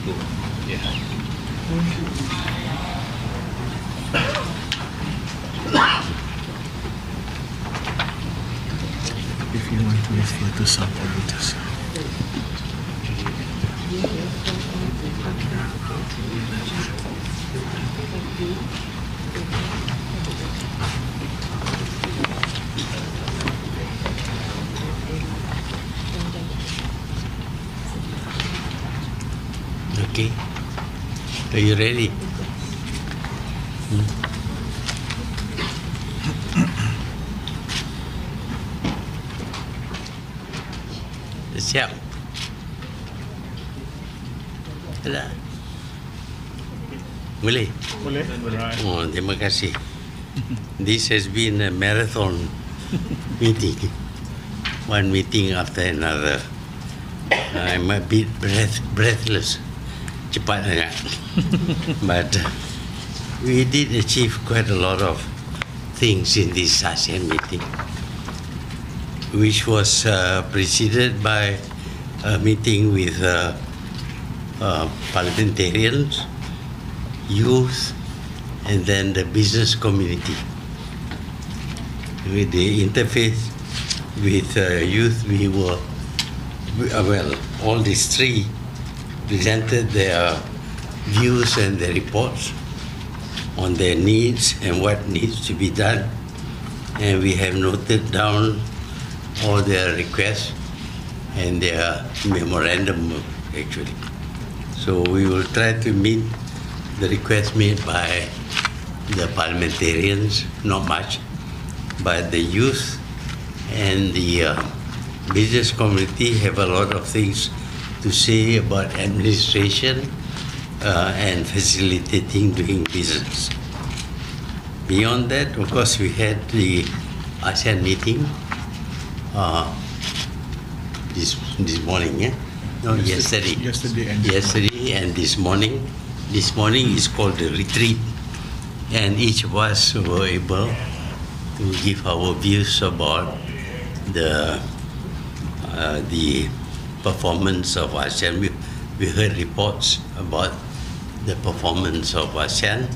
go. Yeah. If you want to refer to some auditors. Okay. Are you ready? Siap. Ada? Boleh? Boleh? Right. Oh, terima kasih. This has been a marathon meeting. One meeting after another. I'm a bit breathless. Cepat sangat. But we did achieve quite a lot of things in this ASEAN meeting, which was preceded by a meeting with parliamentarians, youth, and then the business community. With the interface with youth, we were, well, all these three presented their views and their reports on their needs and what needs to be done. And we have noted down all their requests and their memorandum, actually. So we will try to meet the requests made by the parliamentarians, not much, but the youth and the business community have a lot of things to say about administration and facilitating doing business. Beyond that, of course, we had the ASEAN meeting this morning, yeah? No, yesterday. Yesterday and this morning. This morning is called the retreat, and each of us were able to give our views about the performance of ASEAN. We heard reports about the performance of ASEAN,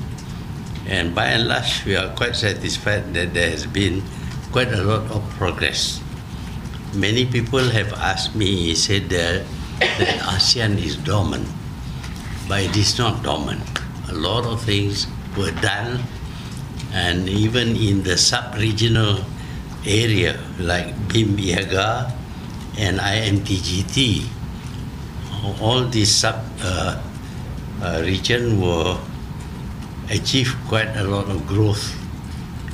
and by and large, we are quite satisfied that there has been quite a lot of progress. Many people have asked me, said that ASEAN is dormant, but it is not dormant. A lot of things were done, and even in the sub-regional area like BIM-IAGA and IMTGT, all these sub-region were achieved quite a lot of growth,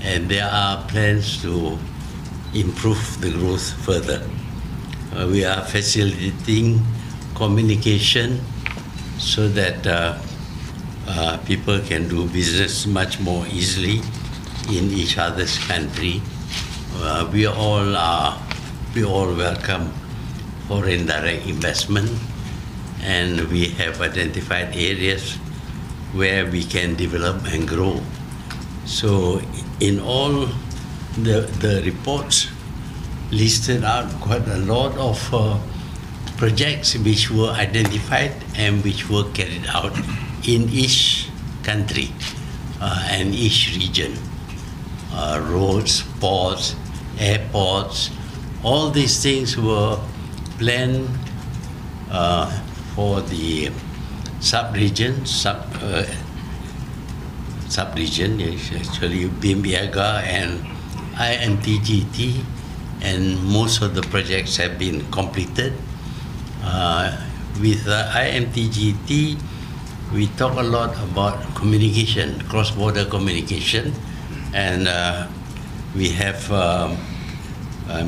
and there are plans to improve the growth further. We are facilitating communication so that people can do business much more easily in each other's country. We all welcome foreign direct investment, and we have identified areas where we can develop and grow. So in all the reports listed out quite a lot of projects which were identified and which were carried out in each country and each region. Roads, ports, airports, all these things were planned for the sub-region, actually BIM-IAGA and IMTGT, and most of the projects have been completed. With IMTGT, we talk a lot about communication, cross-border communication, and we have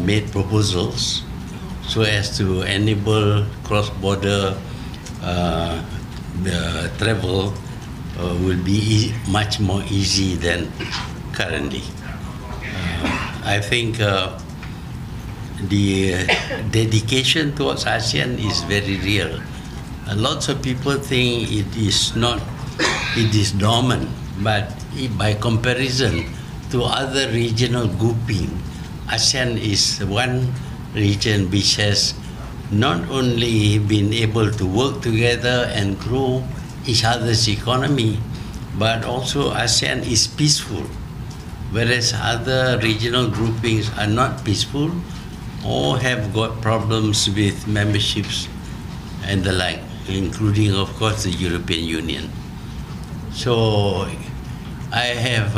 made proposals so as to enable cross-border travel will be much more easy than currently. I think the dedication towards ASEAN is very real. Lots of people think it is dormant, but by comparison to other regional grouping, ASEAN is one region which has not only been able to work together and grow each other's economy, but also ASEAN is peaceful, whereas other regional groupings are not peaceful or have got problems with memberships and the like, including, of course, the European Union. So I have,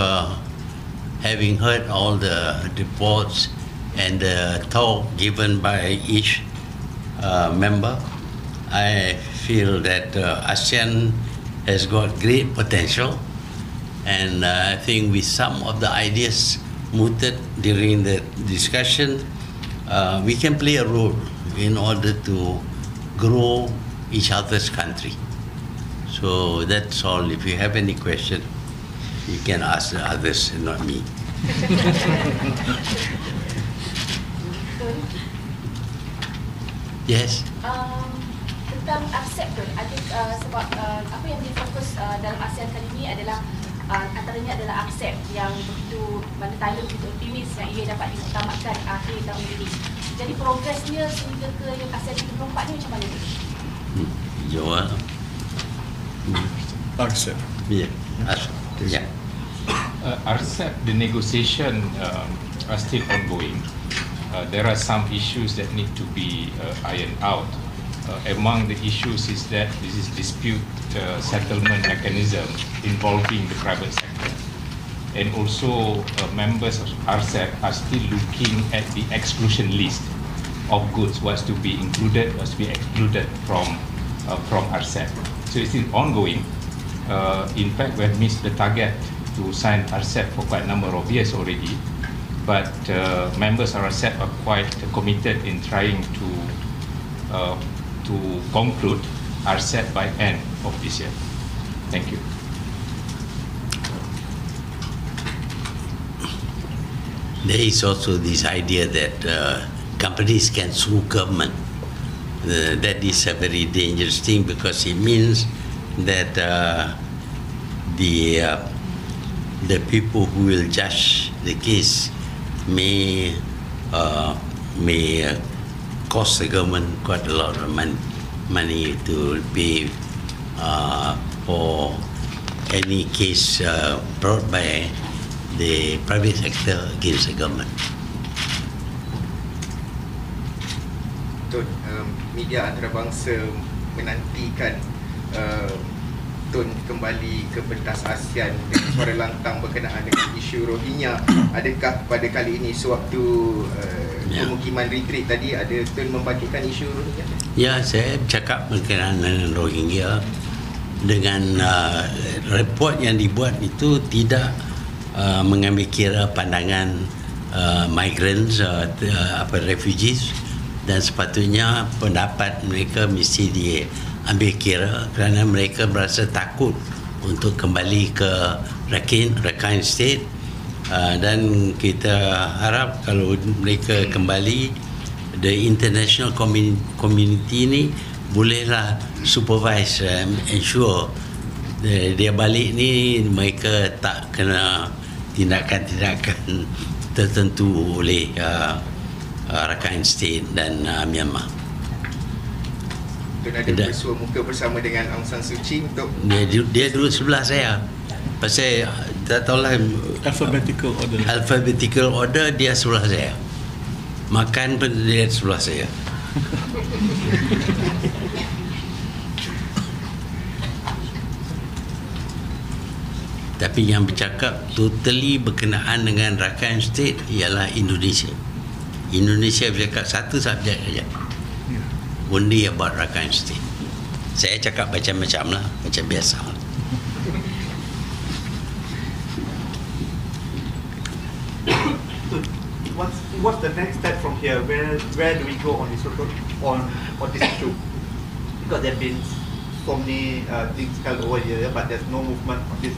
having heard all the reports and the talk given by each member, I feel that ASEAN has got great potential, and I think with some of the ideas mooted during the discussion, we can play a role in order to grow each other's country. So that's all. If you have any question, you can ask the others, not me. Yes. Tentang ASEAN tu, sebab apa yang difokus dalam ASEAN kali ini adalah antaranya adalah ASEAN yang begitu mana Thailand begitu optimis yang ia dapat diutamakan akhir tahun ini. Jadi progresnya sehingga ke yang ASEAN 24 ni macam mana? Jawab. ASEAN. Yeah. Yeah. ASEAN, the negotiation are still ongoing. There are some issues that need to be ironed out. Among the issues is that this is dispute settlement mechanism involving the private sector. And also members of ASEAN are still looking at the exclusion list of goods, what's to be included, what's to be excluded from ASEAN. So it's still ongoing. In fact, we have missed the target to sign ASEAN for quite a number of years already. But members of ASEAN are quite committed in trying to conclude ASEAN by end of this year. Thank you. There is also this idea that companies can sue government. That is a very dangerous thing, because it means that the people who will judge the case may cost the government quite a lot of money to pay for any case brought by the private sector against the government. Media antarabangsa menantikan Tun kembali ke pentas ASEAN dengan suara lantang berkenaan dengan isu Rohingya. Adakah pada kali ini sewaktu pemukiman retreat tadi ada Tun membangkitkan isu Rohingya? Ya, saya cakap berkenaan dengan Rohingya. Dengan report yang dibuat itu tidak mengambil kira pandangan migrants, refugees, dan sepatutnya pendapat mereka mesti diambil kira kerana mereka berasa takut untuk kembali ke Rakhine State, dan kita harap kalau mereka kembali, the international community ni bolehlah supervise, ensure dia balik ni mereka tak kena tindakan-tindakan tertentu oleh Rakhine State dan Myanmar. Tun ada bersua muka bersama dengan Aung San Suu Kyi untuk dia duduk sebelah saya. Pasal tak tahulah alphabetical order dia sebelah saya. Makan pun dia sebelah saya. Tapi yang bercakap totally berkenaan dengan Rakhine State ialah Indonesia. Indonesia bercakap satu subjek saja. Only about Rakhine State. Saya cakap macam-macam lah, macam biasa. What's the next step from here? Where do we go on this on this issue? Because there have been so many things held over here, but there's no movement on this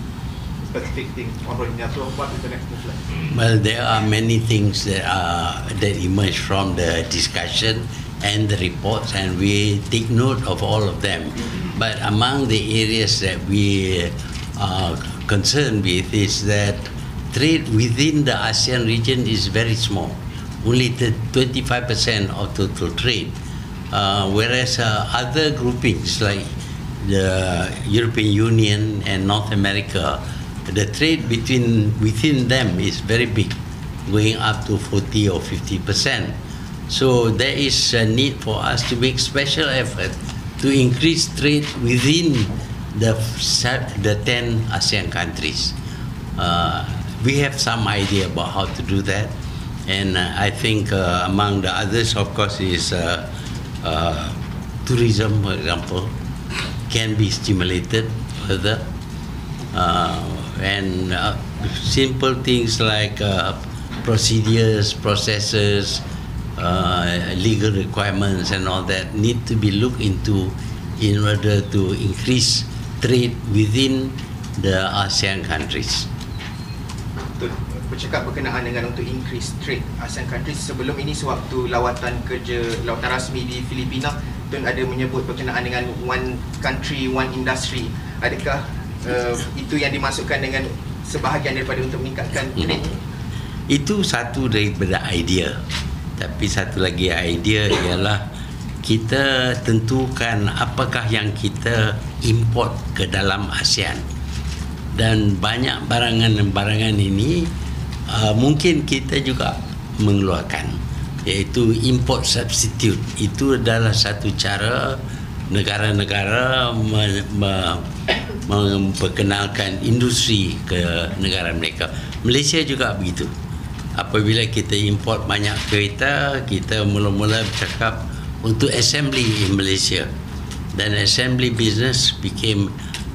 specific thing on Rohingya. So what is the next move like? Well, there are many things that emerge from the discussion and the reports, and we take note of all of them. But among the areas that we are concerned with is that trade within the ASEAN region is very small. Only 25% of total trade. whereas other groupings like the European Union and North America, the trade within them is very big, going up to 40 or 50%. So there is a need for us to make special effort to increase trade within the 10 ASEAN countries. We have some idea about how to do that, and I think among the others, of course, is tourism, for example, can be stimulated further, and simple things like procedures, processes, legal requirements and all that need to be looked into in order to increase trade within the ASEAN countries. Bercakap berkenaan dengan untuk increase trade ASEAN countries, sebelum ini sewaktu lawatan rasmi di Filipina, Tun ada menyebut berkenaan dengan one country, one industry. Adakah itu yang dimasukkan dengan sebahagian daripada untuk meningkatkan trade? Itu satu daripada idea. Tapi satu lagi idea ialah kita tentukan apakah yang kita import ke dalam ASEAN. Dan banyak barangan ini mungkin kita juga mengeluarkan, iaitu import substitute. Itu adalah satu cara negara-negara memperkenalkan industri ke negara mereka. Malaysia juga begitu. Apabila kita import banyak kereta, kita mula-mula bercakap untuk assembly in Malaysia, dan assembly business became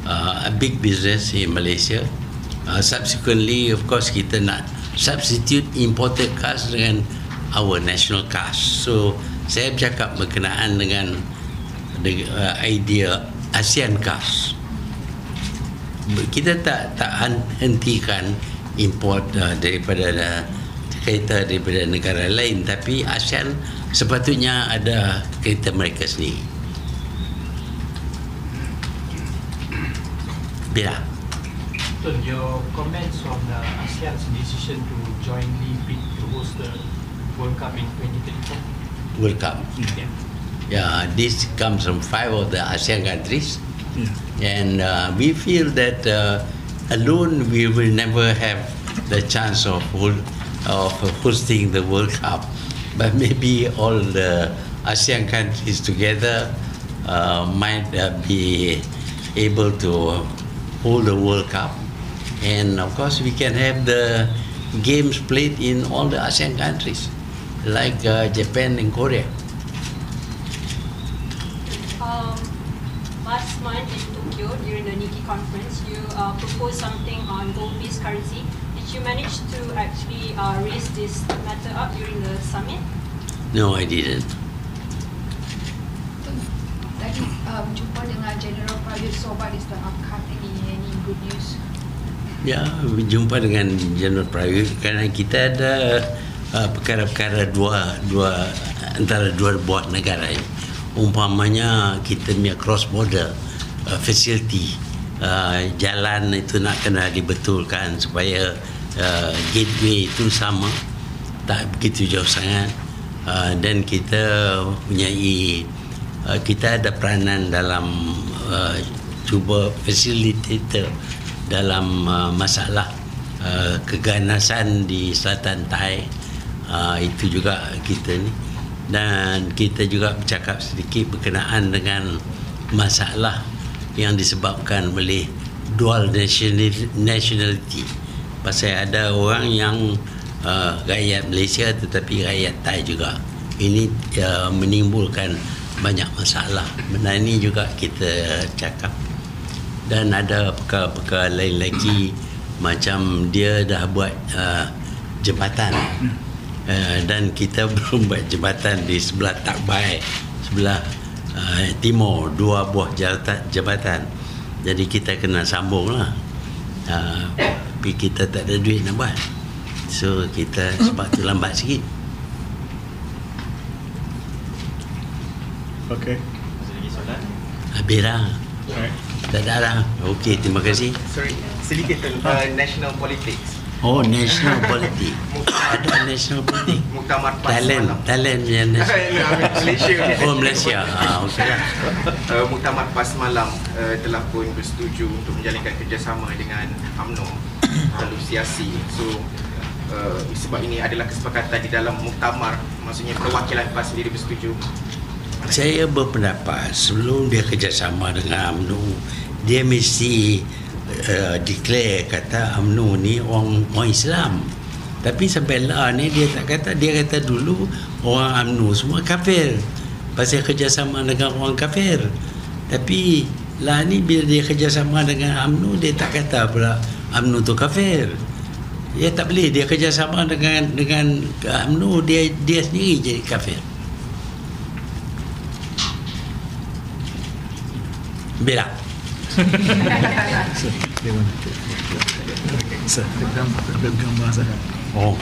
a big business in Malaysia. Subsequently, of course, kita nak substitute imported cars dengan our national cars. So saya bercakap berkenaan dengan idea ASEAN cars. Kita tak hentikan import daripada kereta daripada negara lain, tapi ASEAN sepatutnya ada kereta mereka sendiri. Bila? Your comments on ASEAN's decision to jointly bid to host the World Cup in 2034? World Cup. Yeah, this comes from 5 of the ASEAN countries, and we feel that alone we will never have the chance of hosting the World Cup, but maybe all the ASEAN countries together might be able to hold the World Cup, and of course we can have the games played in all the ASEAN countries like Japan and Korea. Last month in Tokyo during the Nikkei conference, you proposed something on gold-based currency. Did you manage to actually raise this matter up during the summit? No, I didn't. Tadi jumpa dengan General Private, so what is the outcome? Any good news? Ya, jumpa dengan General Private kerana kita ada perkara-perkara antara dua buah negara ini. Umpamanya kita punya cross border facility, jalan itu nak kena dibetulkan supaya gateway itu sama, tak begitu jauh sangat, dan kita kita ada peranan dalam cuba facilitator dalam masalah keganasan di selatan Thai. Itu juga kita ni, dan kita juga bercakap sedikit berkenaan dengan masalah yang disebabkan oleh dual nationality. Pasal ada orang yang rakyat Malaysia tetapi rakyat Thai juga. Ini menimbulkan banyak masalah. Benda ini juga kita cakap. Dan ada perkara-perkara lain lagi, macam dia dah buat jembatan, dan kita belum buat jembatan di sebelah Takbai, sebelah timur, 2 buah jembatan. Jadi kita kena sambung lah, tapi kita tak ada duit nak buat, so kita sebab tu lambat sikit. Okay. Ada lagi soalan? Habis dah. Alright. Tak ada dah. Okey, terima kasih. Sorry, sedikit national politics. Oh, national politik. Ada national politik. Muktamar PAS semalam. Thailand yang national. Malaysia. Oh, Malaysia. Okey lah. Muktamar PAS semalam telah pun bersetuju untuk menjalinkan kerjasama dengan UMNO lalu siasi. So sebab ini adalah kesepakatan di dalam muktamar, maksudnya perwakilan PAS sendiri bersetuju. Saya berpendapat sebelum dia kerjasama dengan UMNO, dia mesti declare kata UMNO ni orang Islam. Tapi sampai lah ni dia tak kata. Dia kata dulu orang UMNO semua kafir, pasal kerjasama dengan orang kafir. Tapi lah ni bila dia kerjasama dengan UMNO, dia tak kata pula UMNO tu kafir. Dia tak boleh dia kerjasama dengan UMNO, dia sendiri jadi kafir. Bila They want to. Sir, the gambar, sir. oh